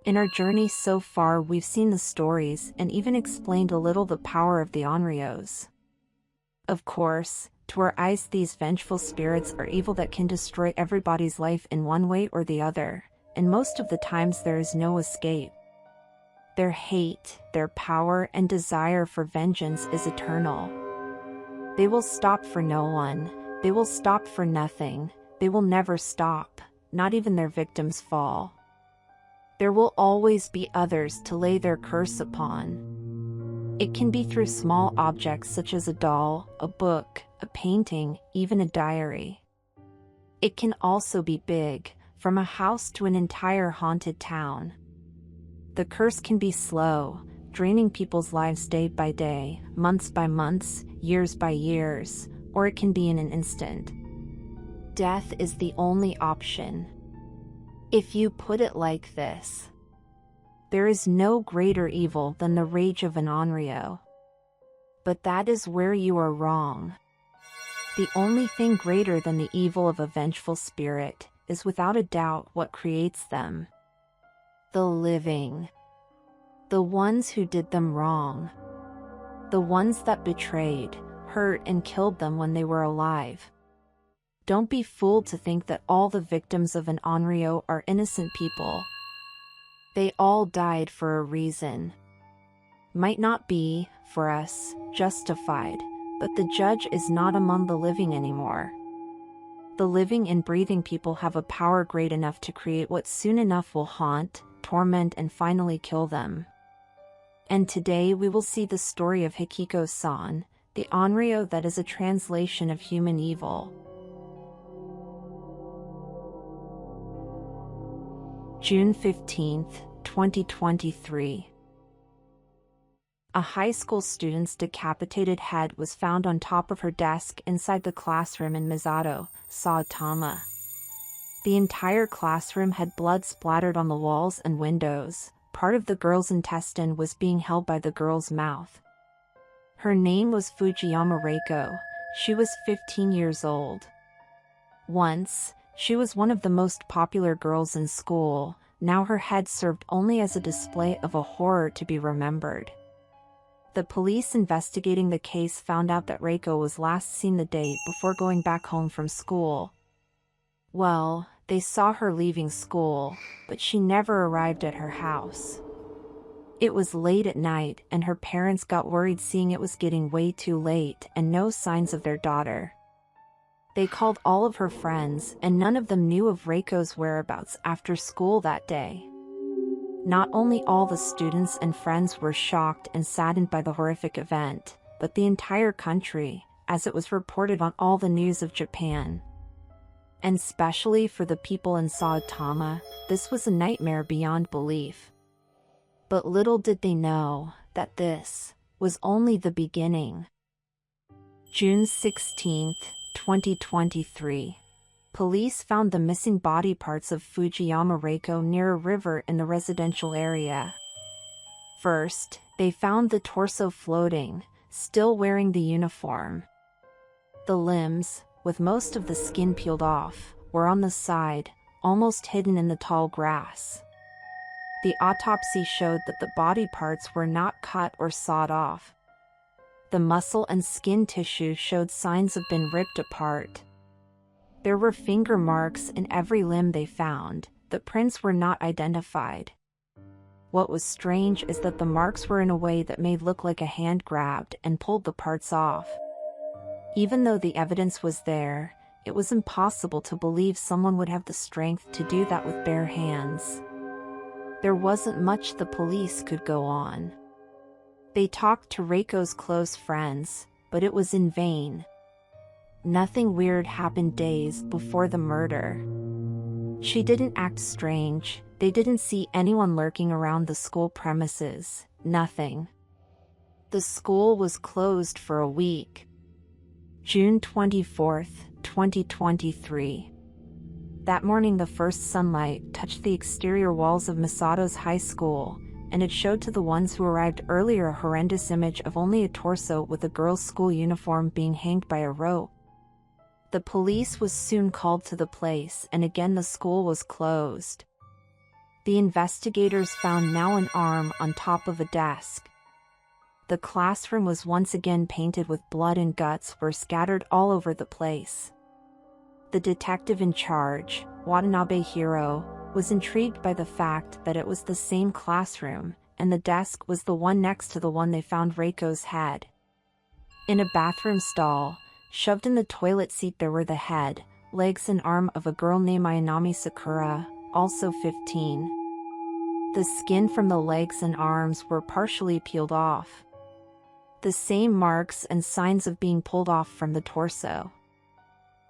In our journey so far, we've seen the stories and even explained a little the power of the Onryos. Of course, to our eyes these vengeful spirits are evil that can destroy everybody's life in one way or the other, and most of the times there is no escape. Their hate, their power and desire for vengeance is eternal. They will stop for no one, they will stop for nothing, they will never stop, not even their victims fall. There will always be others to lay their curse upon. It can be through small objects such as a doll, a book, a painting, even a diary. It can also be big, from a house to an entire haunted town. The curse can be slow, draining people's lives day by day, months by months, years by years, or it can be in an instant. Death is the only option. If you put it like this, there is no greater evil than the rage of an Onryo. But that is where you are wrong. The only thing greater than the evil of a vengeful spirit is without a doubt what creates them. The living. The ones who did them wrong. The ones that betrayed, hurt and killed them when they were alive. Don't be fooled to think that all the victims of an Onryo are innocent people. They all died for a reason. Might not be, for us, justified, but the judge is not among the living anymore. The living and breathing people have a power great enough to create what soon enough will haunt, torment and finally kill them. And today we will see the story of Hikiko-san, the Onryo that is a translation of human evil. June 15, 2023. A high school student's decapitated head was found on top of her desk inside the classroom in Misato, Saitama. The entire classroom had blood splattered on the walls and windows. Part of the girl's intestine was being held by the girl's mouth. Her name was Fujiyama Reiko. She was 15 years old. Once, she was one of the most popular girls in school. Now her head served only as a display of a horror to be remembered. The police investigating the case found out that Reiko was last seen the day before going back home from school. Well, they saw her leaving school, but she never arrived at her house. It was late at night and her parents got worried seeing it was getting way too late and no signs of their daughter. They called all of her friends and none of them knew of Reiko's whereabouts after school that day. Not only all the students and friends were shocked and saddened by the horrific event, but the entire country, as it was reported on all the news of Japan. And especially for the people in Saitama, this was a nightmare beyond belief. But little did they know that this was only the beginning. June 16, 2023. Police found the missing body parts of Fujiyama Reiko near a river in the residential area. First, they found the torso floating, still wearing the uniform. The limbs, with most of the skin peeled off, were on the side, almost hidden in the tall grass. The autopsy showed that the body parts were not cut or sawed off. The muscle and skin tissue showed signs of being ripped apart. There were finger marks in every limb they found. The prints were not identified. What was strange is that the marks were in a way that made look like a hand grabbed and pulled the parts off. Even though the evidence was there, it was impossible to believe someone would have the strength to do that with bare hands. There wasn't much the police could go on. They talked to Reiko's close friends, but it was in vain. Nothing weird happened days before the murder. She didn't act strange, they didn't see anyone lurking around the school premises, nothing. The school was closed for a week. June 24, 2023. That morning the first sunlight touched the exterior walls of Misato's high school, and it showed to the ones who arrived earlier a horrendous image of only a torso with a girl's school uniform being hanged by a rope. The police was soon called to the place and again the school was closed. The investigators found now an arm on top of a desk. The classroom was once again painted with blood and guts were scattered all over the place. The detective in charge, Watanabe Hiro, was intrigued by the fact that it was the same classroom, and the desk was the one next to the one they found Reiko's head. In a bathroom stall, shoved in the toilet seat, there were the head, legs and arm of a girl named Ayanami Sakura, also 15. The skin from the legs and arms were partially peeled off. The same marks and signs of being pulled off from the torso.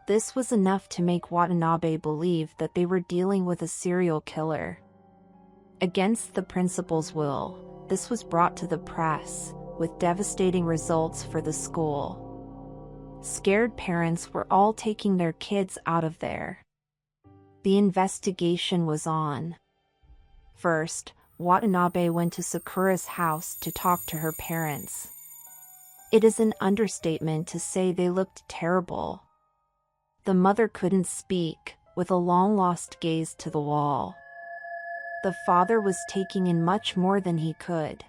This was enough to make Watanabe believe that they were dealing with a serial killer. Against the principal's will, this was brought to the press, with devastating results for the school. Scared parents were all taking their kids out of there. The investigation was on. First, Watanabe went to Sakura's house to talk to her parents. It is an understatement to say they looked terrible. The mother couldn't speak, with a long-lost gaze to the wall. The father was taking in much more than he could.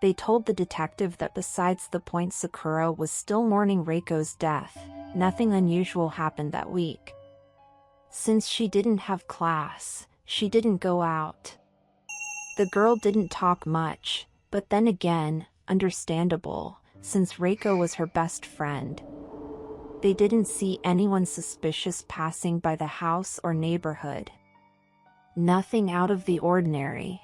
They told the detective that besides the point Sakura was still mourning Reiko's death, nothing unusual happened that week. Since she didn't have class, she didn't go out. The girl didn't talk much, but then again, understandable, since Reiko was her best friend. They didn't see anyone suspicious passing by the house or neighborhood. Nothing out of the ordinary.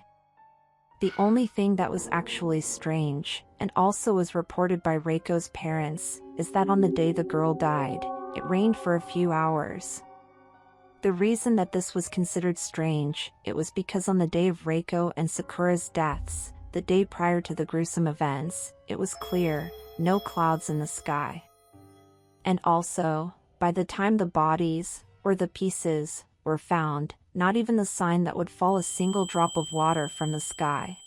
The only thing that was actually strange, and also was reported by Reiko's parents, is that on the day the girl died, it rained for a few hours. The reason that this was considered strange, it was because on the day of Reiko and Sakura's deaths, the day prior to the gruesome events, it was clear, no clouds in the sky. And also, by the time the bodies, or the pieces, were found, not even the sign that would fall a single drop of water from the sky.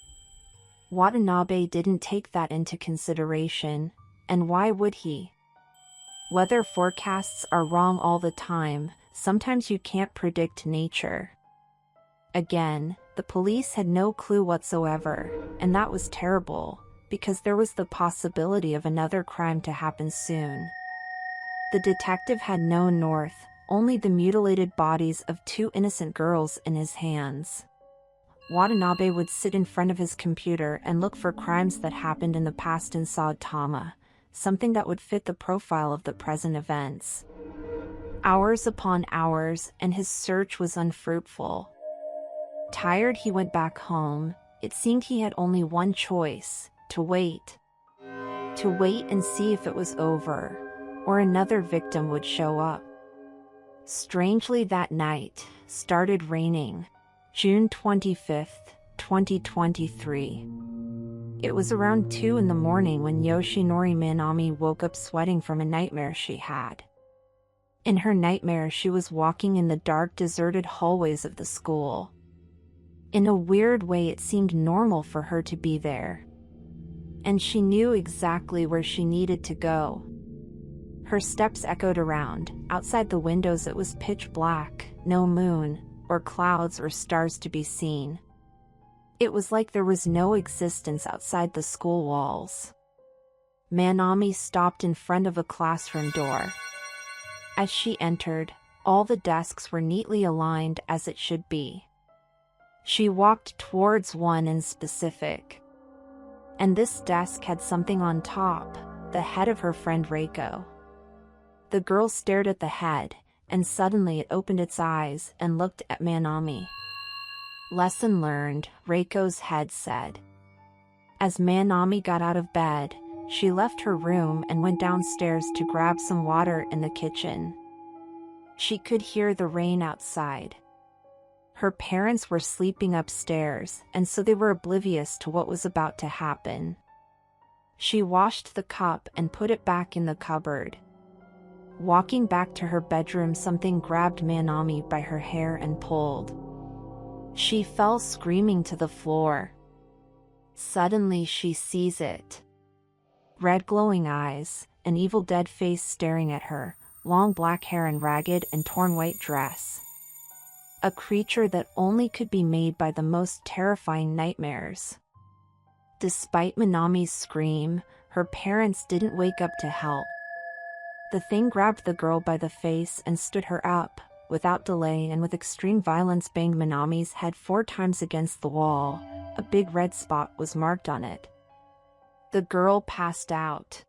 Watanabe didn't take that into consideration, and why would he? Weather forecasts are wrong all the time, sometimes you can't predict nature. Again, the police had no clue whatsoever, and that was terrible, because there was the possibility of another crime to happen soon. The detective had no north, only the mutilated bodies of two innocent girls in his hands. Watanabe would sit in front of his computer and look for crimes that happened in the past in Saotama, something that would fit the profile of the present events. Hours upon hours, and his search was unfruitful. Tired, he went back home. It seemed he had only one choice: to wait. To wait and see if it was over, or another victim would show up. Strangely, that night, started raining. June 25th, 2023. It was around 2 in the morning when Yoshinori Manami woke up sweating from a nightmare she had. In her nightmare, she was walking in the dark, deserted hallways of the school. In a weird way, it seemed normal for her to be there. And she knew exactly where she needed to go. Her steps echoed around. Outside the windows it was pitch black, no moon, or clouds or stars to be seen. It was like there was no existence outside the school walls. Manami stopped in front of a classroom door. As she entered, all the desks were neatly aligned as it should be. She walked towards one in specific. And this desk had something on top, the head of her friend Reiko. The girl stared at the head, and suddenly it opened its eyes and looked at Manami. Lesson learned, Reiko's head said. As Manami got out of bed, she left her room and went downstairs to grab some water in the kitchen. She could hear the rain outside. Her parents were sleeping upstairs, and so they were oblivious to what was about to happen. She washed the cup and put it back in the cupboard. Walking back to her bedroom, something grabbed Manami by her hair and pulled. She fell screaming to the floor. Suddenly she sees it. Red glowing eyes, an evil dead face staring at her, long black hair and ragged and torn white dress. a creature that only could be made by the most terrifying nightmares. Despite Minami's scream, her parents didn't wake up to help. The thing grabbed the girl by the face and stood her up. Without delay and with extreme violence, banged Minami's head 4 times against the wall. A big red spot was marked on it. The girl passed out.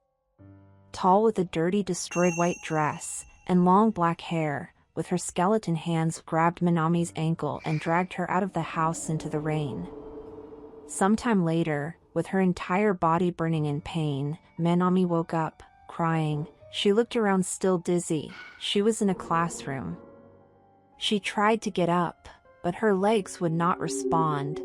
Tall, with a dirty, destroyed white dress and long black hair, with her skeleton hands grabbed Minami's ankle and dragged her out of the house into the rain. Sometime later, with her entire body burning in pain, Minami woke up, crying. She looked around, still dizzy. She was in a classroom. She tried to get up, but her legs would not respond.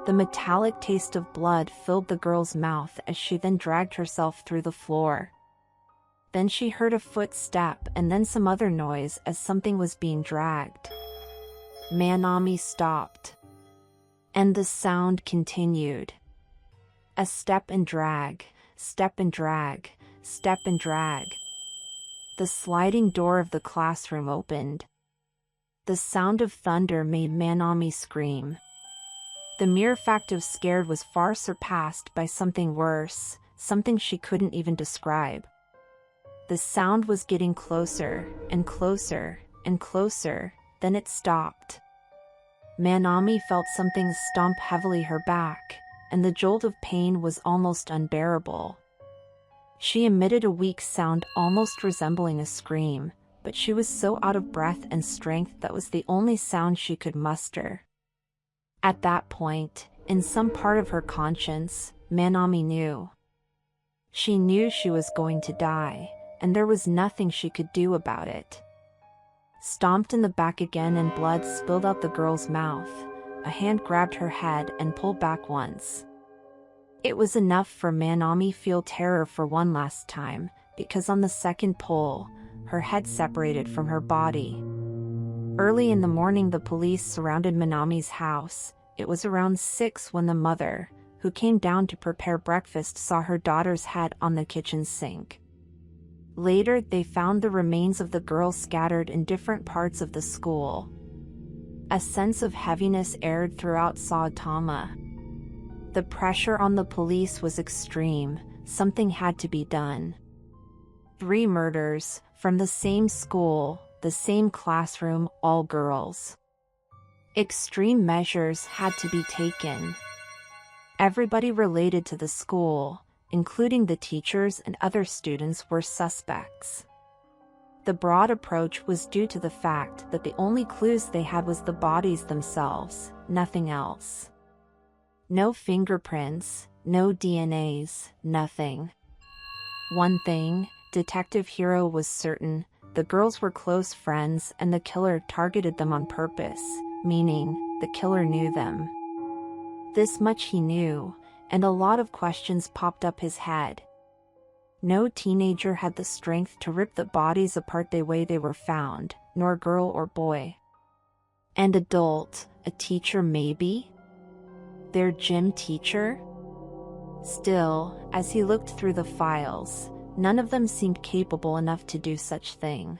The metallic taste of blood filled the girl's mouth as she then dragged herself through the floor. Then she heard a footstep and then some other noise as something was being dragged. Minami stopped. And the sound continued. A step and drag, step and drag, step and drag. The sliding door of the classroom opened. The sound of thunder made Minami scream. The mere fact of scared was far surpassed by something worse, something she couldn't even describe. The sound was getting closer, and closer, and closer, then it stopped. Minami felt something stomp heavily her back, and the jolt of pain was almost unbearable. She emitted a weak sound almost resembling a scream, but she was so out of breath and strength that was the only sound she could muster. At that point, in some part of her conscience, Minami knew. She knew she was going to die, and there was nothing she could do about it. Stomped in the back again and blood spilled out the girl's mouth. A hand grabbed her head and pulled back once. It was enough for Minami feel terror for one last time, because on the second pull, her head separated from her body. Early in the morning, the police surrounded Minami's house. It was around 6 when the mother, who came down to prepare breakfast, saw her daughter's head on the kitchen sink. Later, they found the remains of the girl scattered in different parts of the school. A sense of heaviness aired throughout Saitama. The pressure on the police was extreme. Something had to be done. 3 murders, from the same school, the same classroom, all girls. Extreme measures had to be taken. Everybody related to the school, including the teachers and other students, were suspects. The broad approach was due to the fact that the only clues they had was the bodies themselves, nothing else. No fingerprints, no DNAs, nothing. One thing, Detective Hiro was certain: the girls were close friends and the killer targeted them on purpose, meaning, the killer knew them. This much he knew, and a lot of questions popped up his head. No teenager had the strength to rip the bodies apart the way they were found, nor girl or boy. An adult, a teacher maybe? Their gym teacher? Still, as he looked through the files, none of them seemed capable enough to do such thing.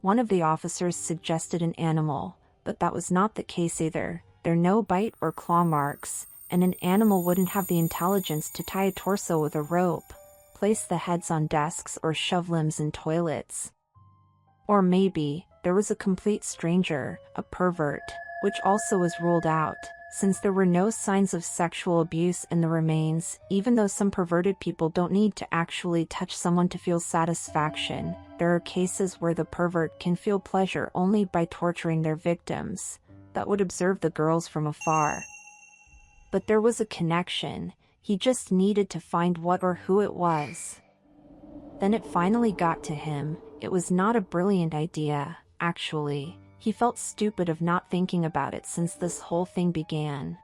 One of the officers suggested an animal, but that was not the case either. There were no bite or claw marks, and an animal wouldn't have the intelligence to tie a torso with a rope, place the heads on desks, or shove limbs in toilets. Or maybe, there was a complete stranger, a pervert, which also was ruled out, since there were no signs of sexual abuse in the remains. Even though some perverted people don't need to actually touch someone to feel satisfaction, there are cases where the pervert can feel pleasure only by torturing their victims, that would observe the girls from afar. But there was a connection. He just needed to find what or who it was. Then it finally got to him. It was not a brilliant idea, actually. He felt stupid of not thinking about it since this whole thing began.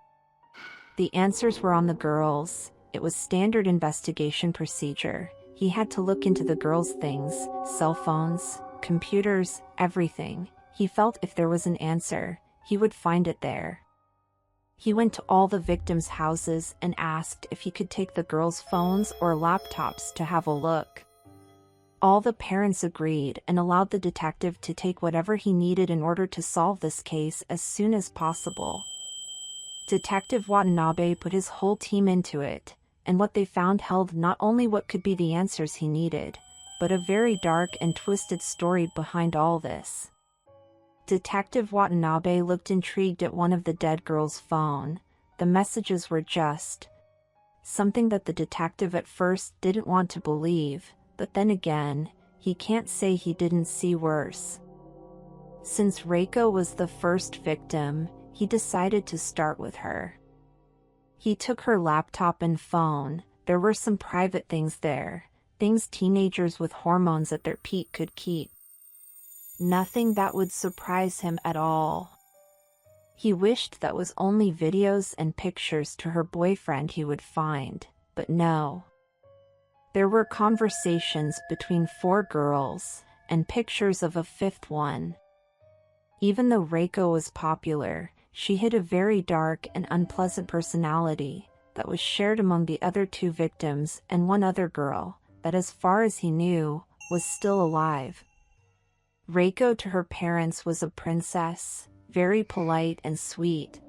The answers were on the girls. It was standard investigation procedure. He had to look into the girls' things, cell phones, computers, everything. He felt if there was an answer, he would find it there. He went to all the victims' houses and asked if he could take the girls' phones or laptops to have a look. All the parents agreed and allowed the detective to take whatever he needed in order to solve this case as soon as possible. Detective Watanabe put his whole team into it, and what they found held not only what could be the answers he needed, but a very dark and twisted story behind all this. Detective Watanabe looked intrigued at one of the dead girl's phone. The messages were just something that the detective at first didn't want to believe, but then again, he can't say he didn't see worse. Since Reiko was the first victim, he decided to start with her. He took her laptop and phone. There were some private things there, things teenagers with hormones at their peak could keep. Nothing that would surprise him at all. He wished that was only videos and pictures to her boyfriend he would find, but no. There were conversations between 4 girls, and pictures of a 5th one. Even though Reiko was popular, she hid a very dark and unpleasant personality that was shared among the other 2 victims and one other girl, that as far as he knew, was still alive. Reiko to her parents was a princess, very polite and sweet.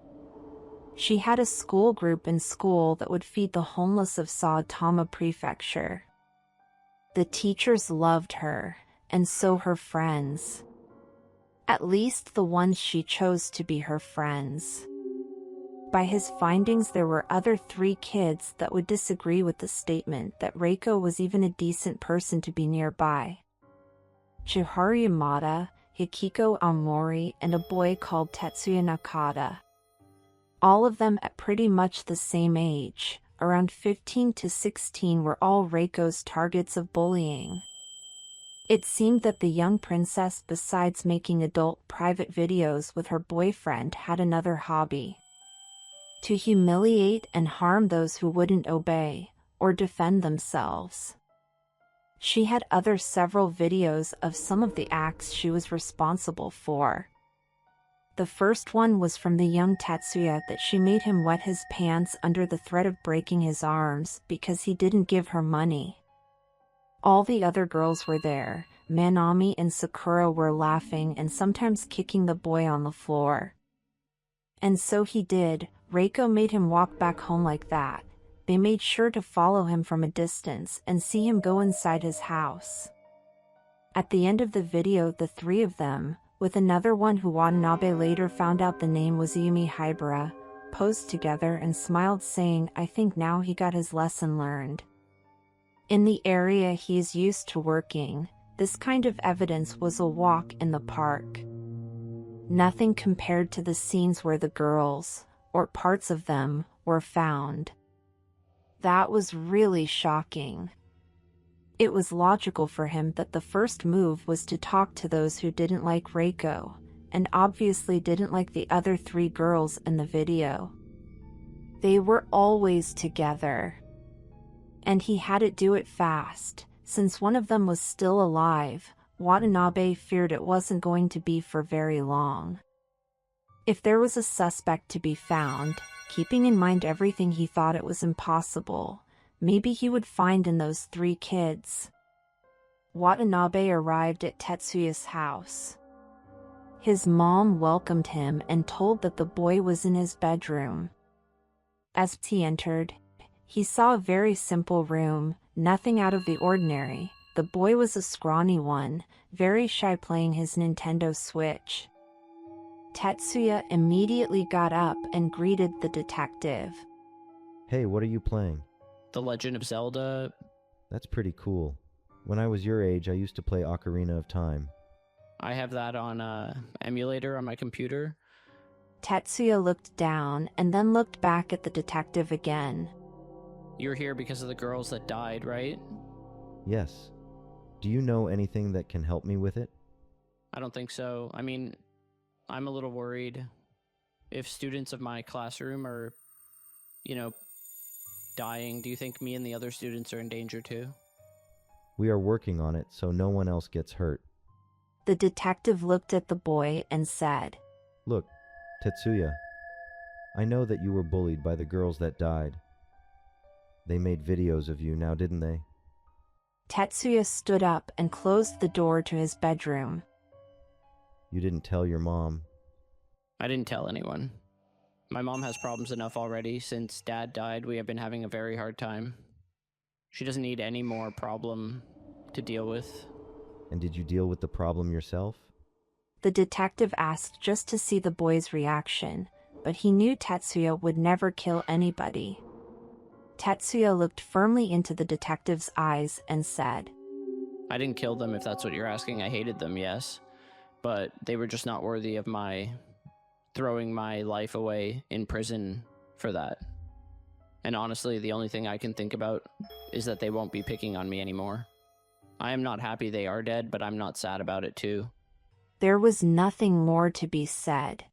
She had a school group in school that would feed the homeless of Saitama Prefecture. The teachers loved her, and so her friends. At least the ones she chose to be her friends. By his findings, there were other 3 kids that would disagree with the statement that Reiko was even a decent person to be nearby. Shiharu Yamada, Hikiko-san, and a boy called Tetsuya Nakata. All of them at pretty much the same age, around 15 to 16, were all Reiko's targets of bullying. It seemed that the young princess, besides making adult private videos with her boyfriend, had another hobby: to humiliate and harm those who wouldn't obey or defend themselves. She had several videos of some of the acts she was responsible for. The first one was from the young Tetsuya, that she made him wet his pants under the threat of breaking his arms because he didn't give her money. All the other girls were there. Manami and Sakura were laughing and sometimes kicking the boy on the floor. And so he did. Reiko made him walk back home like that. They made sure to follow him from a distance and see him go inside his house. At the end of the video, the 3 of them, with another one who Watanabe later found out the name was Yumi Hibara, posed together and smiled, saying, "I think now he got his lesson learned." In the area he is used to working, this kind of evidence was a walk in the park. Nothing compared to the scenes where the girls, or parts of them, were found. That was really shocking. It was logical for him that the first move was to talk to those who didn't like Reiko, and obviously didn't like the other 3 girls in the video. They were always together. And he had to do it fast. Since one of them was still alive, Watanabe feared it wasn't going to be for very long. If there was a suspect to be found, keeping in mind everything, he thought it was impossible. Maybe he would find in those 3 kids. Watanabe arrived at Tetsuya's house. His mom welcomed him and told that the boy was in his bedroom. As he entered, he saw a very simple room, nothing out of the ordinary. The boy was a scrawny one, very shy, playing his Nintendo Switch. Tetsuya immediately got up and greeted the detective. "Hey, what are you playing?" The Legend of Zelda. "That's pretty cool. When I was your age, I used to play Ocarina of Time." I have that on emulator on my computer. Tetsuya looked down and then looked back at the detective again. You're here because of the girls that died, right? "Yes. Do you know anything that can help me with it?" I don't think so. I mean, I'm a little worried. If students of my classroom are, dying, do you think me and the other students are in danger too? "We are working on it so no one else gets hurt." The detective looked at the boy and said, "Look, Tetsuya, I know that you were bullied by the girls that died. They made videos of you now, didn't they?" Tetsuya stood up and closed the door to his bedroom. You didn't tell your mom. I didn't tell anyone. My mom has problems enough already. Since Dad died, we have been having a very hard time. She doesn't need any more problem to deal with. And did you deal with the problem yourself? The detective asked just to see the boy's reaction, but he knew Tetsuya would never kill anybody. Tetsuya looked firmly into the detective's eyes and said, I didn't kill them, if that's what you're asking. I hated them, yes. But they were just not worthy of my throwing my life away in prison for that. And honestly, the only thing I can think about is that they won't be picking on me anymore. I am not happy they are dead, but I'm not sad about it too. There was nothing more to be said.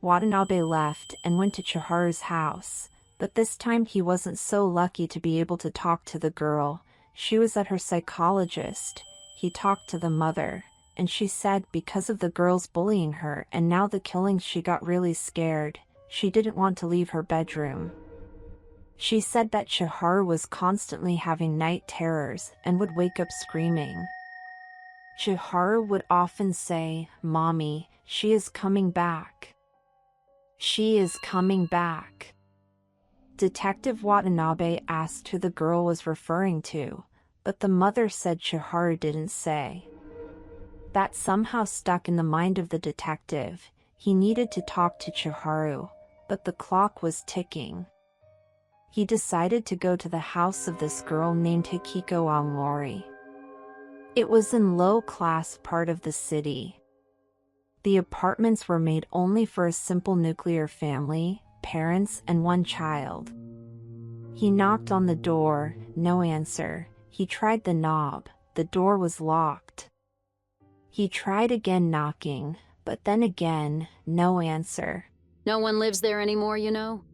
Watanabe left and went to Chiharu's house, but this time he wasn't so lucky to be able to talk to the girl. She was at her psychologist. He talked to the mother, and she said because of the girls bullying her and now the killings, she got really scared. She didn't want to leave her bedroom. She said that Shiharu was constantly having night terrors and would wake up screaming. Shiharu would often say, "Mommy, she is coming back. She is coming back." Detective Watanabe asked who the girl was referring to, but the mother said Shiharu didn't say. That somehow stuck in the mind of the detective. He needed to talk to Shiharu, but the clock was ticking. He decided to go to the house of this girl named Hikiko-san. It was in low-class part of the city. The apartments were made only for a simple nuclear family, parents and one child. He knocked on the door, no answer. He tried the knob, the door was locked. He tried again knocking, but then again, no answer. No one lives there anymore, you know?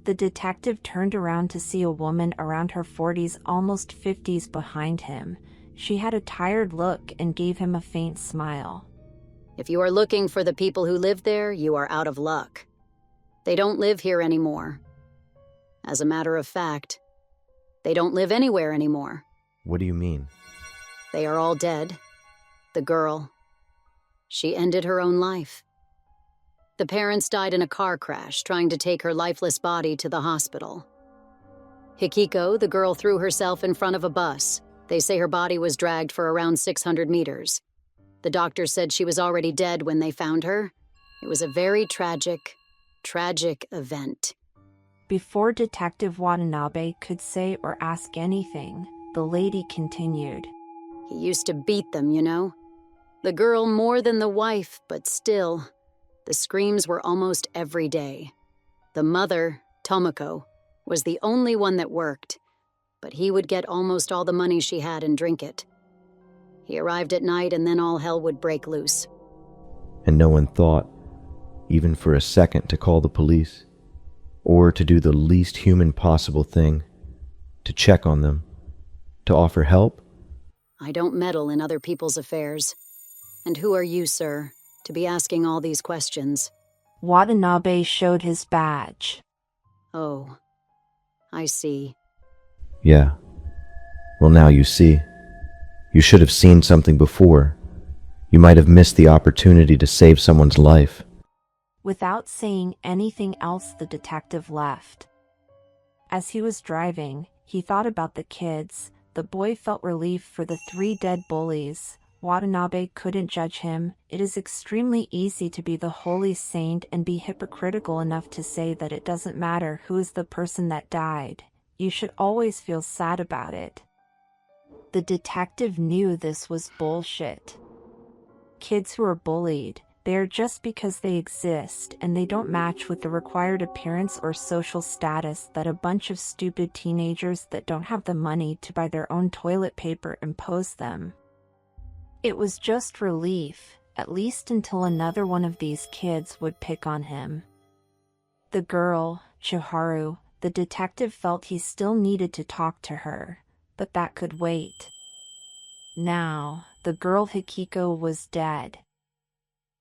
The detective turned around to see a woman around her 40s, almost 50s behind him. She had a tired look and gave him a faint smile. If you are looking for the people who live there, you are out of luck. They don't live here anymore. As a matter of fact, they don't live anywhere anymore. What do you mean? They are all dead. The girl, she ended her own life. The parents died in a car crash trying to take her lifeless body to the hospital. Hikiko, the girl, threw herself in front of a bus. They say her body was dragged for around 600 meters. The doctor said she was already dead when they found her. It was a very tragic event. Before Detective Watanabe could say or ask anything, the lady continued. He used to beat them, you know? The girl more than the wife, but still, the screams were almost every day. The mother, Tomoko, was the only one that worked, but he would get almost all the money she had and drink it. He arrived at night and then all hell would break loose. And no one thought, even for a second, to call the police, or to do the least human possible thing, to check on them, to offer help? I don't meddle in other people's affairs. And who are you, sir, to be asking all these questions? Watanabe showed his badge. Oh, I see. Yeah. Well, now you see. You should have seen something before. You might have missed the opportunity to save someone's life. Without saying anything else, the detective left. As he was driving, he thought about the kids. The boy felt relief for the 3 dead bullies. Watanabe couldn't judge him. It is extremely easy to be the holy saint and be hypocritical enough to say that it doesn't matter who is the person that died. You should always feel sad about it. The detective knew this was bullshit. Kids who are bullied, they are just because they exist and they don't match with the required appearance or social status that a bunch of stupid teenagers that don't have the money to buy their own toilet paper impose them. It was just relief, at least until another one of these kids would pick on him. The girl, Shiharu, the detective felt he still needed to talk to her, but that could wait. Now, the girl Hikiko was dead.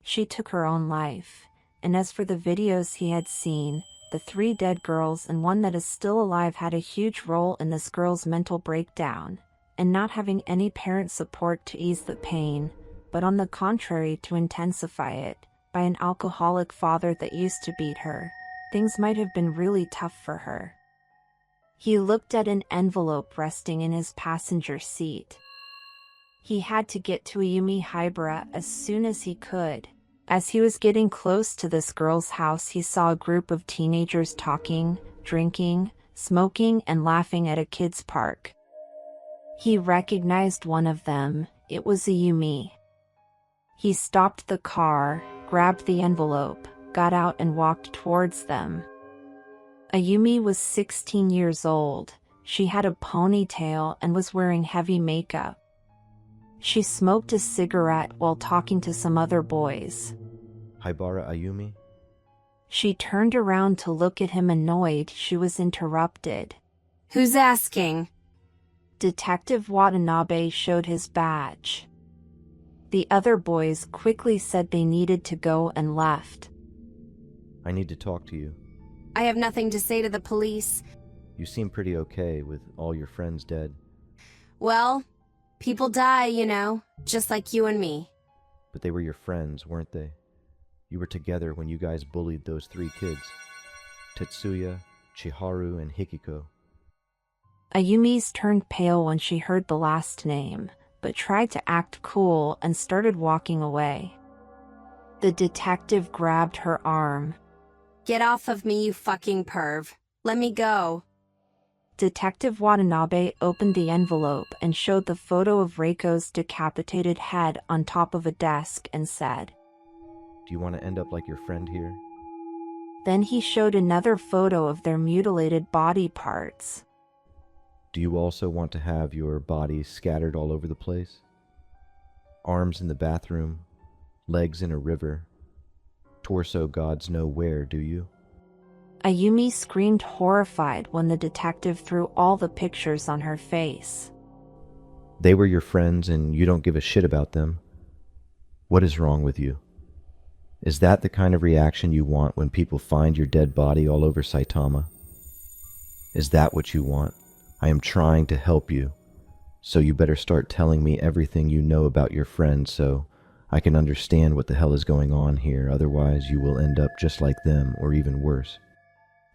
She took her own life, and as for the videos he had seen, the 3 dead girls and one that is still alive had a huge role in this girl's mental breakdown. and not having any parent support to ease the pain, but on the contrary to intensify it, by an alcoholic father that used to beat her, things might have been really tough for her. He looked at an envelope resting in his passenger seat. He had to get to Ayumi Hibara as soon as he could. As he was getting close to this girl's house, he saw a group of teenagers talking, drinking, smoking, and laughing at a kids' park. He recognized one of them. It was Ayumi. He stopped the car, grabbed the envelope, got out, and walked towards them. Ayumi was 16 years old. She had a ponytail and was wearing heavy makeup. She smoked a cigarette while talking to some other boys. Hibara Ayumi? She turned around to look at him, annoyed. She was interrupted. Who's asking? Detective Watanabe showed his badge. The other boys quickly said they needed to go and left. I need to talk to you. I have nothing to say to the police. You seem pretty okay with all your friends dead. Well, people die, you know, just like you and me. But they were your friends, weren't they? You were together when you guys bullied those 3 kids. Tetsuya, Shiharu, and Hikiko. Ayumi's turned pale when she heard the last name, but tried to act cool and started walking away. The detective grabbed her arm. Get off of me, you fucking perv. Let me go. Detective Watanabe opened the envelope and showed the photo of Reiko's decapitated head on top of a desk and said, Do you want to end up like your friend here? Then he showed another photo of their mutilated body parts. Do you also want to have your bodies scattered all over the place? Arms in the bathroom, legs in a river, torso gods know where, do you? Ayumi screamed, horrified, when the detective threw all the pictures on her face. They were your friends and you don't give a shit about them. What is wrong with you? Is that the kind of reaction you want when people find your dead body all over Saitama? Is that what you want? I am trying to help you, so you better start telling me everything you know about your friends so I can understand what the hell is going on here. Otherwise you will end up just like them or even worse.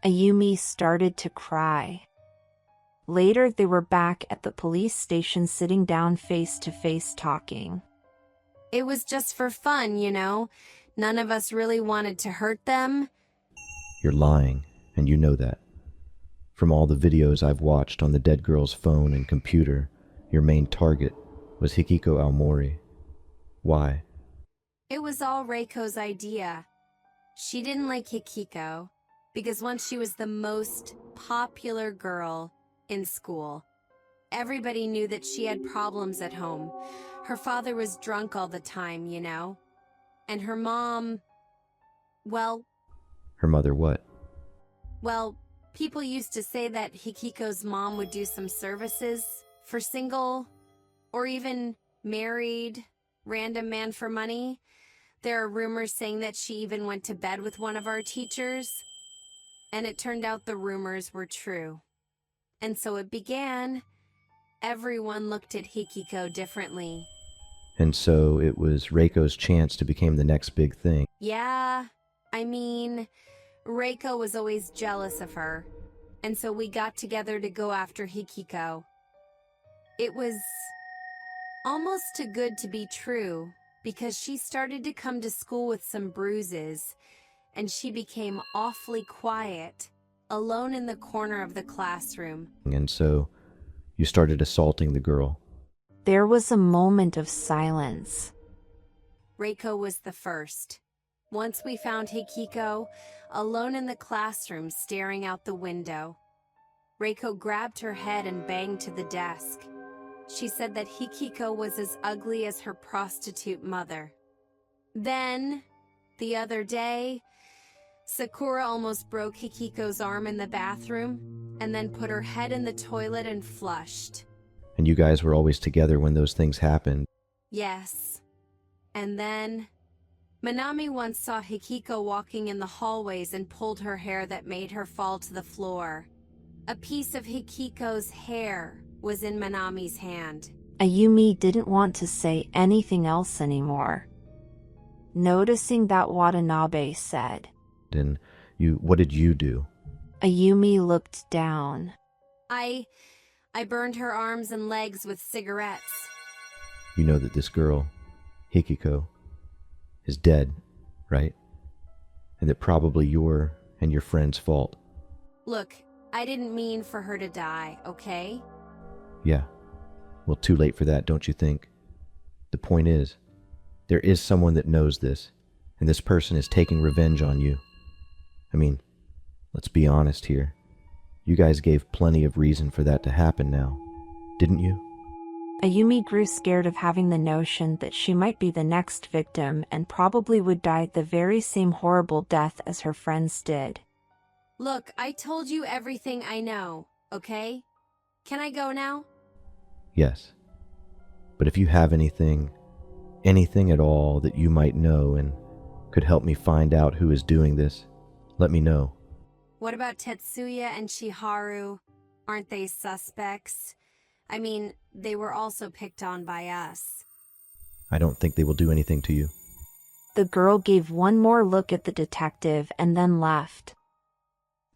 Ayumi started to cry. Later they were back at the police station, sitting down face to face talking. It was just for fun, you know. None of us really wanted to hurt them. You're lying, and you know that. From all the videos I've watched on the dead girl's phone and computer, your main target was Hikiko Aomori. Why? It was all Reiko's idea. She didn't like Hikiko because once she was the most popular girl in school. Everybody knew that she had problems at home. Her father was drunk all the time, you know. And her mom, well... Her mother what? Well, people used to say that Hikiko's mom would do some services for single or even married random man for money. There are rumors saying that she even went to bed with one of our teachers. And it turned out the rumors were true. And so it began. Everyone looked at Hikiko differently. And so it was Reiko's chance to become the next big thing. Yeah, I mean, Reiko was always jealous of her. And so we got together to go after Hikiko. It was almost too good to be true because she started to come to school with some bruises and she became awfully quiet, alone in the corner of the classroom. And so you started assaulting the girl. There was a moment of silence. Reiko was the first. Once we found Hikiko, alone in the classroom staring out the window. Reiko grabbed her head and banged to the desk. She said that Hikiko was as ugly as her prostitute mother. Then, the other day, Sakura almost broke Hikiko's arm in the bathroom and then put her head in the toilet and flushed. And you guys were always together when those things happened. Yes. And then, Manami once saw Hikiko walking in the hallways and pulled her hair that made her fall to the floor. A piece of Hikiko's hair was in Manami's hand. Ayumi didn't want to say anything else anymore. Noticing that, Watanabe said, "Then what did you do?" Ayumi looked down. I burned her arms and legs with cigarettes. You know that this girl, Hikiko, is dead, right? And that probably your and your friend's fault. Look, I didn't mean for her to die, okay? Yeah. Well, too late for that, don't you think? The point is, there is someone that knows this, and this person is taking revenge on you. I mean, let's be honest here. You guys gave plenty of reason for that to happen now, didn't you? Ayumi grew scared of having the notion that she might be the next victim and probably would die the very same horrible death as her friends did. Look, I told you everything I know, okay? Can I go now? Yes. But if you have anything at all that you might know and could help me find out who is doing this, let me know. What about Tetsuya and Shiharu? Aren't they suspects? I mean, they were also picked on by us. I don't think they will do anything to you. The girl gave one more look at the detective and then left.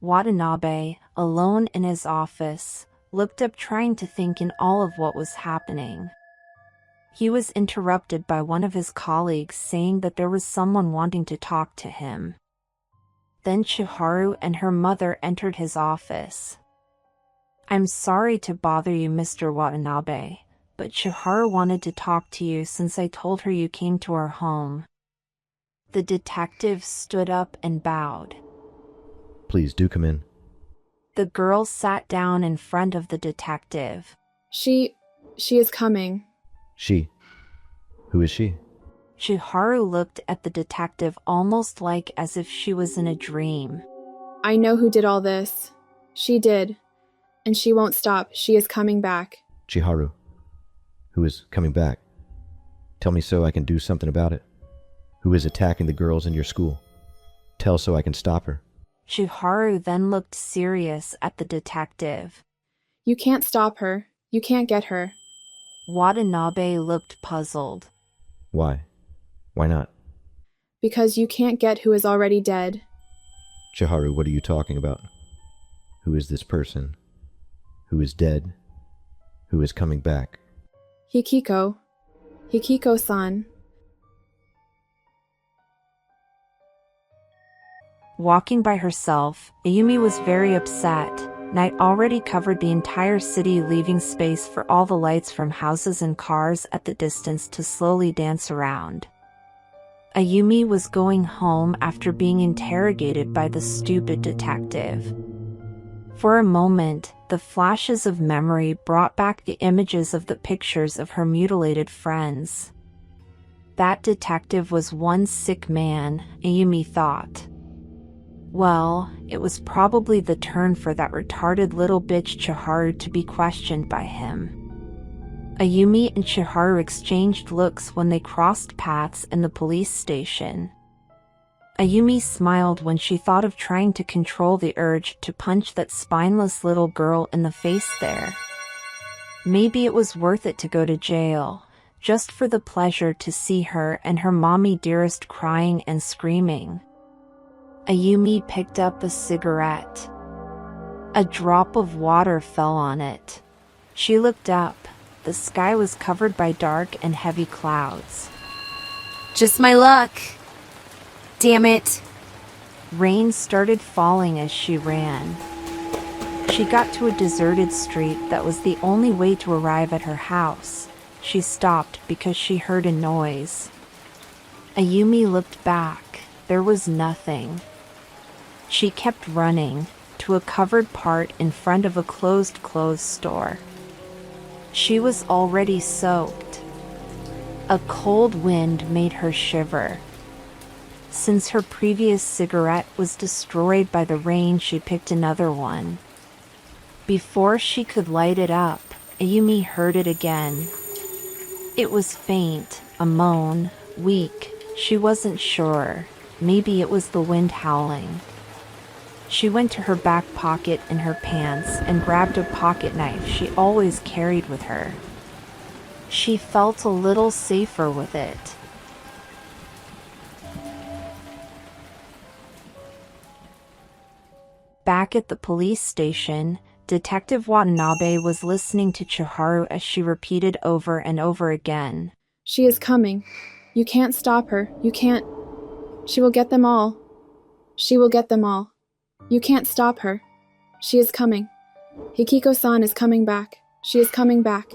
Watanabe, alone in his office, looked up trying to think in all of what was happening. He was interrupted by one of his colleagues saying that there was someone wanting to talk to him. Then Shiharu and her mother entered his office. "I'm sorry to bother you, Mr. Watanabe, but Shiharu wanted to talk to you since I told her you came to our home." The detective stood up and bowed. Please do come in. The girl sat down in front of the detective. She is coming. She? Who is she? Shiharu looked at the detective almost like as if she was in a dream. I know who did all this. She did. And she won't stop. She is coming back. Shiharu. Who is coming back? Tell me so I can do something about it. Who is attacking the girls in your school? Tell so I can stop her. Shiharu then looked serious at the detective. You can't stop her. You can't get her. Watanabe looked puzzled. Why? Why not? Because you can't get who is already dead. Shiharu, what are you talking about? Who is this person? Who is dead? Who is coming back? Hikiko. Hikiko-san. Walking by herself, Ayumi was very upset. Night already covered the entire city, leaving space for all the lights from houses and cars at the distance to slowly dance around. Ayumi was going home after being interrogated by the stupid detective. For a moment, the flashes of memory brought back the images of the pictures of her mutilated friends. That detective was one sick man, Ayumi thought. Well, it was probably the turn for that retarded little bitch Shiharu to be questioned by him. Ayumi and Shiharu exchanged looks when they crossed paths in the police station. Ayumi smiled when she thought of trying to control the urge to punch that spineless little girl in the face there. Maybe it was worth it to go to jail, just for the pleasure to see her and her mommy dearest crying and screaming. Ayumi picked up a cigarette. A drop of water fell on it. She looked up. The sky was covered by dark and heavy clouds. Just my luck. Damn it. Rain started falling as she ran. She got to a deserted street that was the only way to arrive at her house. She stopped because she heard a noise. Ayumi looked back. There was nothing. She kept running to a covered part in front of a closed clothes store. She was already soaked. A cold wind made her shiver. Since her previous cigarette was destroyed by the rain, she picked another one. Before she could light it up, Ayumi heard it again. It was faint, a moan, weak. She wasn't sure. Maybe it was the wind howling. She went to her back pocket in her pants and grabbed a pocket knife she always carried with her. She felt a little safer with it. Back at the police station, Detective Watanabe was listening to Shiharu as she repeated over and over again. She is coming. You can't stop her. You can't. She will get them all. She will get them all. You can't stop her. She is coming. Hikiko-san is coming back. She is coming back.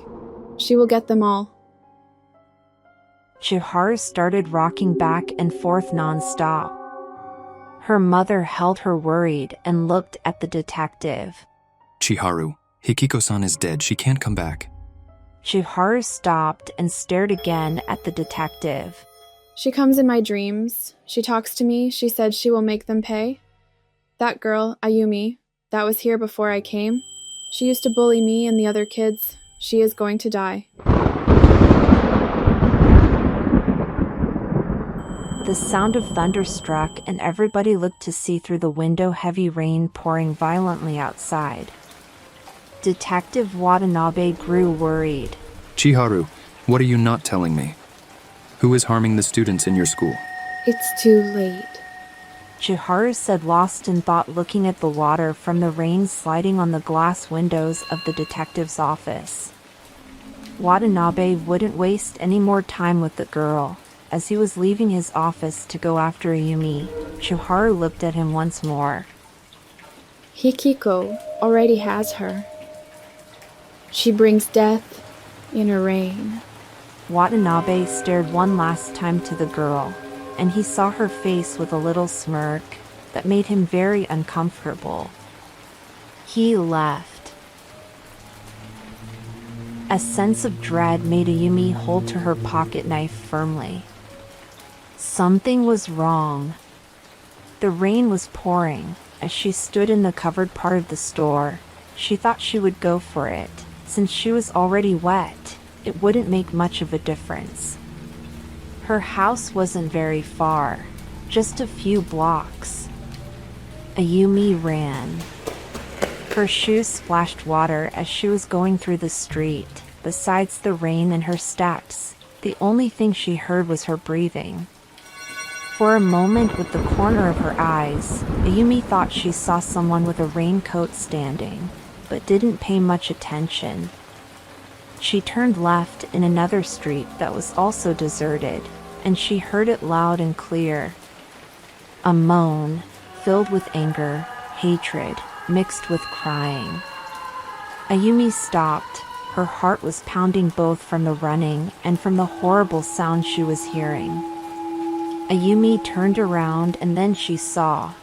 She will get them all. Shiharu started rocking back and forth non-stop. Her mother held her worried and looked at the detective. Shiharu, Hikiko-san is dead. She can't come back. Shiharu stopped and stared again at the detective. She comes in my dreams. She talks to me. She said she will make them pay. That girl, Ayumi, that was here before I came. She used to bully me and the other kids. She is going to die. The sound of thunder struck and everybody looked to see through the window heavy rain pouring violently outside. Detective Watanabe grew worried. Shiharu, what are you not telling me? Who is harming the students in your school? It's too late. Shiharu said, lost in thought, looking at the water from the rain sliding on the glass windows of the detective's office. Watanabe wouldn't waste any more time with the girl. As he was leaving his office to go after Ayumi, Shiharu looked at him once more. Hikiko already has her. She brings death in her reign. Watanabe stared one last time to the girl, and he saw her face with a little smirk that made him very uncomfortable. He left. A sense of dread made Ayumi hold to her pocket knife firmly. Something was wrong. The rain was pouring. As she stood in the covered part of the store, she thought she would go for it. Since she was already wet, it wouldn't make much of a difference. Her house wasn't very far, just a few blocks. Ayumi ran. Her shoes splashed water as she was going through the street. Besides the rain and her steps, the only thing she heard was her breathing. For a moment, with the corner of her eyes, Ayumi thought she saw someone with a raincoat standing, but didn't pay much attention. She turned left in another street that was also deserted, and she heard it loud and clear. A moan, filled with anger, hatred, mixed with crying. Ayumi stopped. Her heart was pounding both from the running and from the horrible sound she was hearing. Ayumi turned around and then she saw,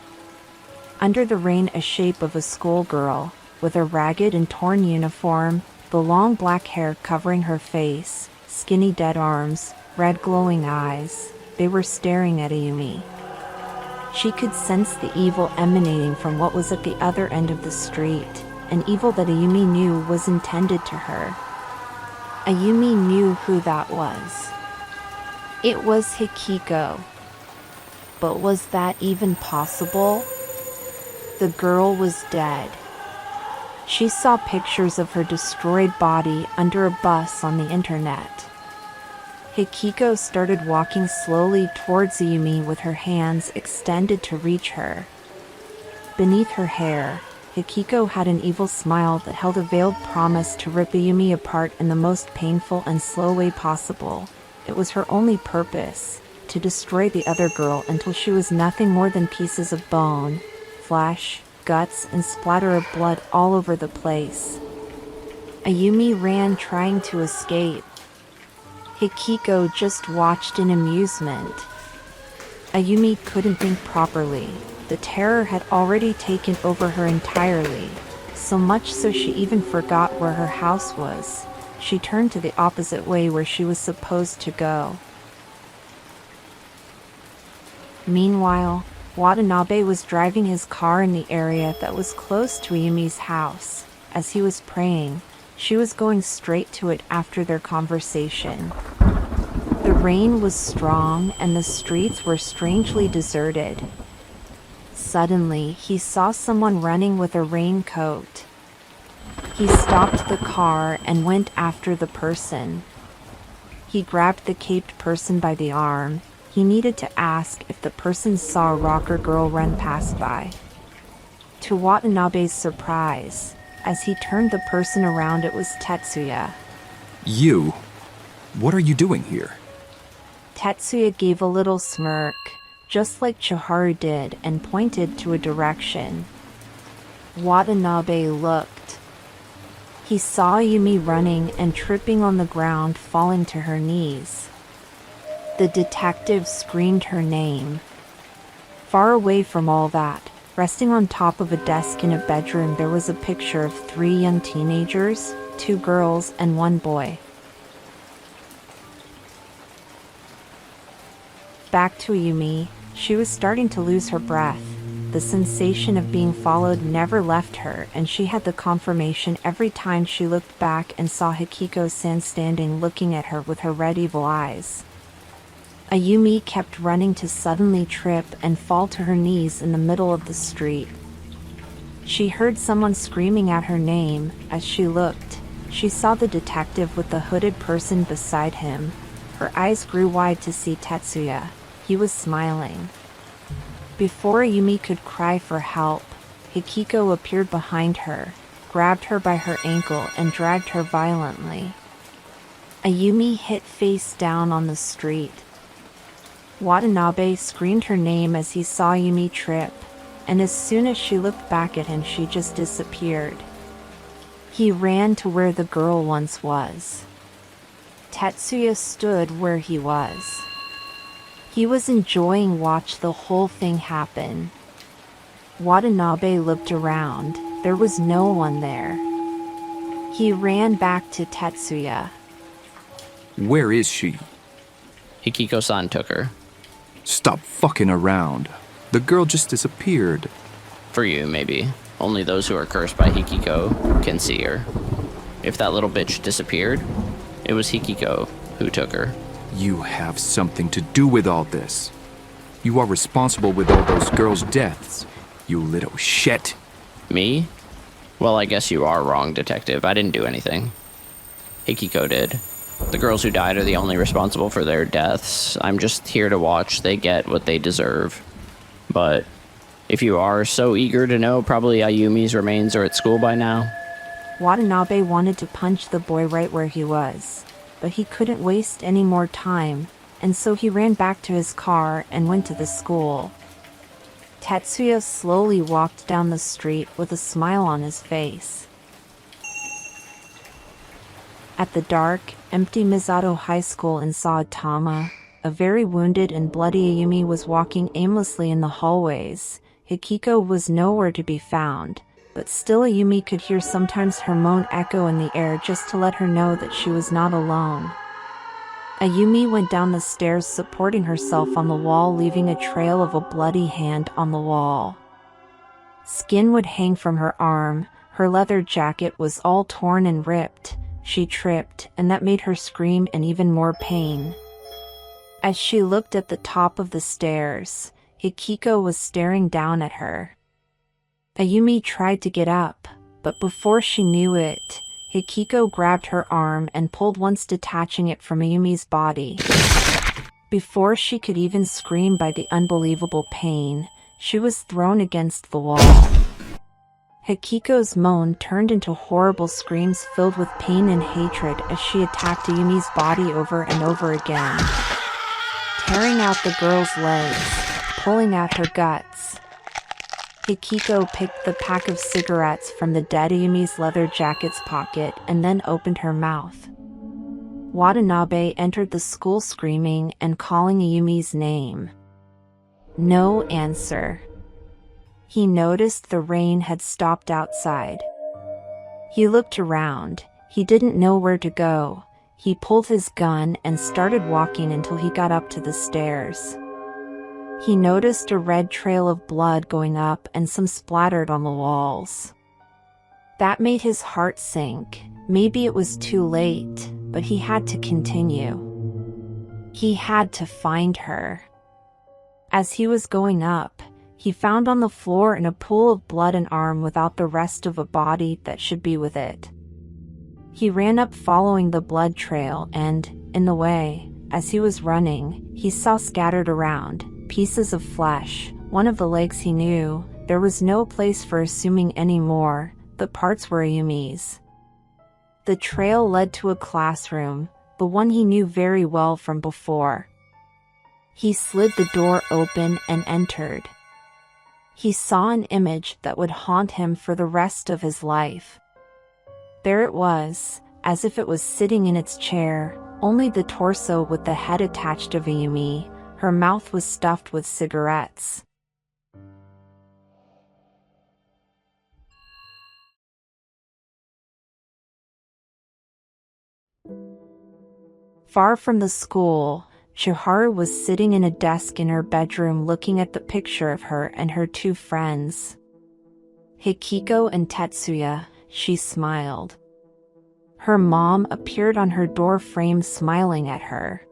under the rain, a shape of a schoolgirl, with a ragged and torn uniform, the long black hair covering her face, skinny dead arms, red glowing eyes. They were staring at Ayumi. She could sense the evil emanating from what was at the other end of the street, an evil that Ayumi knew was intended to her. Ayumi knew who that was. It was Hikiko. But was that even possible? The girl was dead. She saw pictures of her destroyed body under a bus on the internet. Hikiko started walking slowly towards Ayumi with her hands extended to reach her. Beneath her hair, Hikiko had an evil smile that held a veiled promise to rip Ayumi apart in the most painful and slow way possible. It was her only purpose, to destroy the other girl until she was nothing more than pieces of bone, flesh, guts, and splatter of blood all over the place. Ayumi ran, trying to escape. Hikiko just watched in amusement. Ayumi couldn't think properly. The terror had already taken over her entirely, so much so she even forgot where her house was. She turned to the opposite way where she was supposed to go. Meanwhile, Watanabe was driving his car in the area that was close to Ayumi's house. As he was praying, she was going straight to it after their conversation. The rain was strong and the streets were strangely deserted. suddenly he saw someone running with a raincoat. He stopped the car and went after the person. He grabbed the caped person by the arm. He needed to ask if the person saw a rocker girl run past by. To Watanabe's surprise, as he turned the person around, it was Tetsuya. You? What are you doing here? Tetsuya gave a little smirk, just like Shiharu did, and pointed to a direction. Watanabe looked. He saw Yumi running and tripping on the ground, falling to her knees. The detective screamed her name. Far away from all that, resting on top of a desk in a bedroom, there was a picture of 3 young teenagers, 2 girls and 1 boy. Back to Yumi, she was starting to lose her breath. The sensation of being followed never left her, and she had the confirmation every time she looked back and saw Hikiko-san standing looking at her with her red evil eyes. Ayumi kept running to suddenly trip and fall to her knees in the middle of the street. She heard someone screaming out her name. As she looked, she saw the detective with the hooded person beside him. Her eyes grew wide to see Tetsuya. He was smiling. Before Ayumi could cry for help, Hikiko appeared behind her, grabbed her by her ankle and dragged her violently. Ayumi hit face down on the street. Watanabe screamed her name as he saw Yumi trip, and as soon as she looked back at him, she just disappeared. He ran to where the girl once was. Tetsuya stood where he was. He was enjoying watching the whole thing happen. Watanabe looked around. There was no one there. He ran back to Tetsuya. Where is she? Hikiko-san took her. Stop fucking around. The girl just disappeared. For you, maybe. Only those who are cursed by Hikiko can see her. If that little bitch disappeared, it was Hikiko who took her. You have something to do with all this. You are responsible with all those girls' deaths. You little shit. Me? Well, I guess you are wrong, detective. I didn't do anything. Hikiko did. The girls who died are the only responsible for their deaths. I'm just here to watch they get what they deserve. But if you are so eager to know, probably Ayumi's remains are at school by now. Watanabe wanted to punch the boy right where he was, but he couldn't waste any more time, and so he ran back to his car and went to the school. Tetsuya slowly walked down the street with a smile on his face. At the dark, empty Misato High School in Saitama, a very wounded and bloody Ayumi was walking aimlessly in the hallways. Hikiko was nowhere to be found, but still Ayumi could hear sometimes her moan echo in the air just to let her know that she was not alone. Ayumi went down the stairs supporting herself on the wall, leaving a trail of a bloody hand on the wall. Skin would hang from her arm, her leather jacket was all torn and ripped. She tripped, and that made her scream in even more pain. As she looked at the top of the stairs, Hikiko was staring down at her. Ayumi tried to get up, but before she knew it, Hikiko grabbed her arm and pulled, once detaching it from Ayumi's body. Before she could even scream by the unbelievable pain, she was thrown against the wall. Hikiko's moan turned into horrible screams filled with pain and hatred as she attacked Ayumi's body over and over again, tearing out the girl's legs, pulling out her guts. Hikiko picked the pack of cigarettes from the dead Ayumi's leather jacket's pocket and then opened her mouth. Watanabe entered the school screaming and calling Ayumi's name. No answer. He noticed the rain had stopped outside. He looked around. He didn't know where to go. He pulled his gun and started walking until he got up to the stairs. He noticed a red trail of blood going up and some splattered on the walls. That made his heart sink. Maybe it was too late, but he had to continue. He had to find her. As he was going up, he found on the floor in a pool of blood an arm without the rest of a body that should be with it. He ran up following the blood trail and, in the way, as he was running, he saw scattered around pieces of flesh, one of the legs he knew. There was no place for assuming any more, the parts were Ayumi's. The trail led to a classroom, the one he knew very well from before. He slid the door open and entered. He saw an image that would haunt him for the rest of his life. There it was, as if it was sitting in its chair, only the torso with the head attached of Ayumi. Her mouth was stuffed with cigarettes. Far from the school, Shiharu was sitting in a desk in her bedroom looking at the picture of her and her two friends. Hikiko and Tetsuya, she smiled. Her mom appeared on her door frame smiling at her.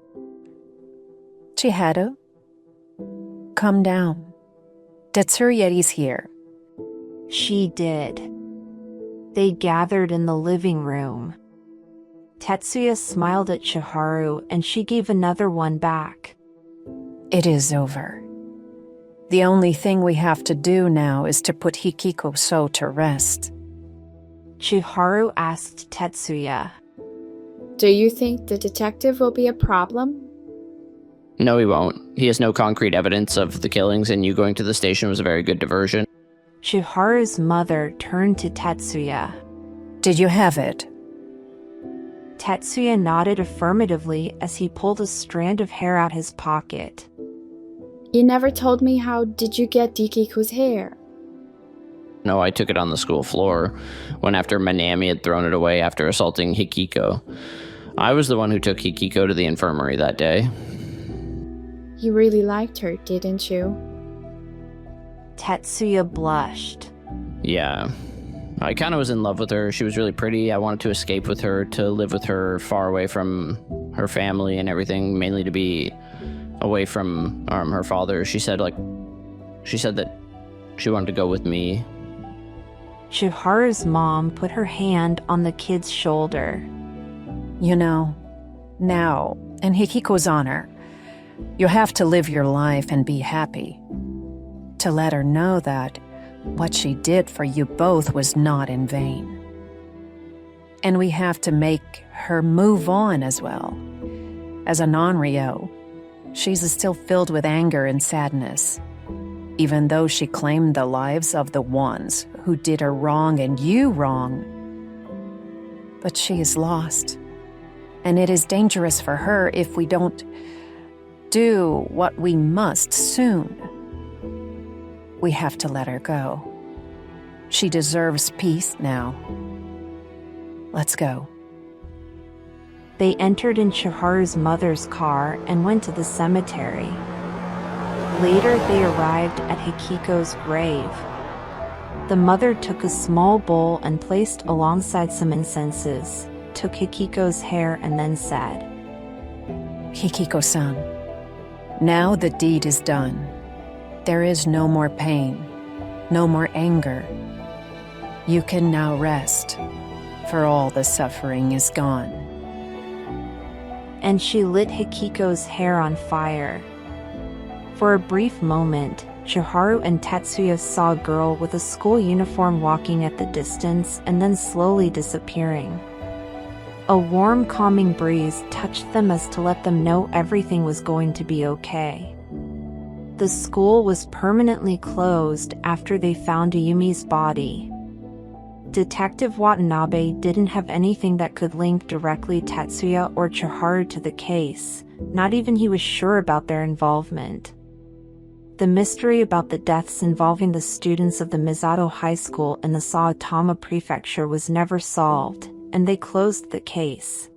Shiharu, calm down. Tetsuya is here. She did. They gathered in the living room. Tetsuya smiled at Shiharu and she gave another one back. It is over. The only thing we have to do now is to put Hikiko-so to rest. Shiharu asked Tetsuya. Do you think the detective will be a problem? No, he won't. He has no concrete evidence of the killings, and you going to the station was a very good diversion. Shiharu's mother turned to Tetsuya. Did you have it? Tetsuya nodded affirmatively as he pulled a strand of hair out his pocket. You never told me how did you get Hikiko's hair? No, I took it on the school floor, when after Manami had thrown it away after assaulting Hikiko. I was the one who took Hikiko to the infirmary that day. You really liked her, didn't you? Tetsuya blushed. Yeah. I kind of was in love with her. She was really pretty. I wanted to escape with her, to live with her far away from her family and everything, mainly to be away from her father. She said that she wanted to go with me. Shiharu's mom put her hand on the kid's shoulder. You know, now, in Hikiko's honor, you have to live your life and be happy. To let her know that what she did for you both was not in vain. And we have to make her move on as well. As an Onryo, she's still filled with anger and sadness, even though she claimed the lives of the ones who did her wrong and you wrong. But she is lost, and it is dangerous for her if we don't do what we must soon. We have to let her go. She deserves peace now. Let's go. They entered in Shiharu's mother's car and went to the cemetery. Later, they arrived at Hikiko's grave. The mother took a small bowl and placed alongside some incenses, took Hikiko's hair and then said, Hikiko-san, now the deed is done. There is no more pain, no more anger. You can now rest, for all the suffering is gone. And she lit Hikiko's hair on fire. For a brief moment, Shiharu and Tetsuya saw a girl with a school uniform walking at the distance and then slowly disappearing. A warm, calming breeze touched them as to let them know everything was going to be okay. The school was permanently closed after they found Ayumi's body. Detective Watanabe didn't have anything that could link directly Tetsuya or Shiharu to the case, not even he was sure about their involvement. The mystery about the deaths involving the students of the Misato High School in the Saitama Prefecture was never solved, and they closed the case.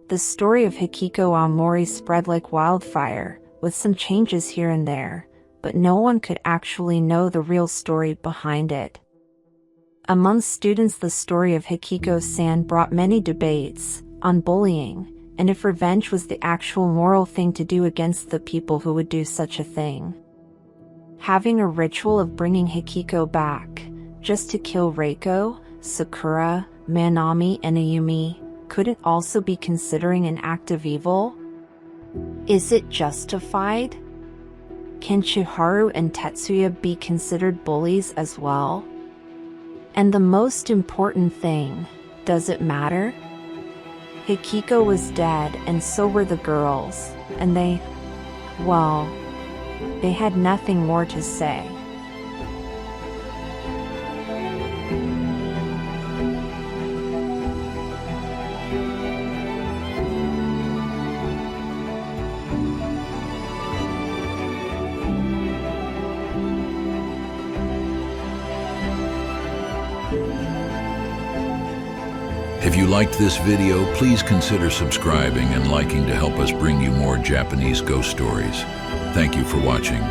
The story of Hikiko Aomori spread like wildfire, with some changes here and there, but no one could actually know the real story behind it. Among students, the story of Hikiko-san brought many debates on bullying, and if revenge was the actual moral thing to do against the people who would do such a thing. Having a ritual of bringing Hikiko back, just to kill Reiko, Sakura, Manami, and Ayumi, could it also be considering an act of evil? Is it justified? Can Shiharu and Tetsuya be considered bullies as well? And the most important thing, does it matter? Hikiko was dead and so were the girls, and they had nothing more to say. If you liked this video, please consider subscribing and liking to help us bring you more Japanese ghost stories. Thank you for watching.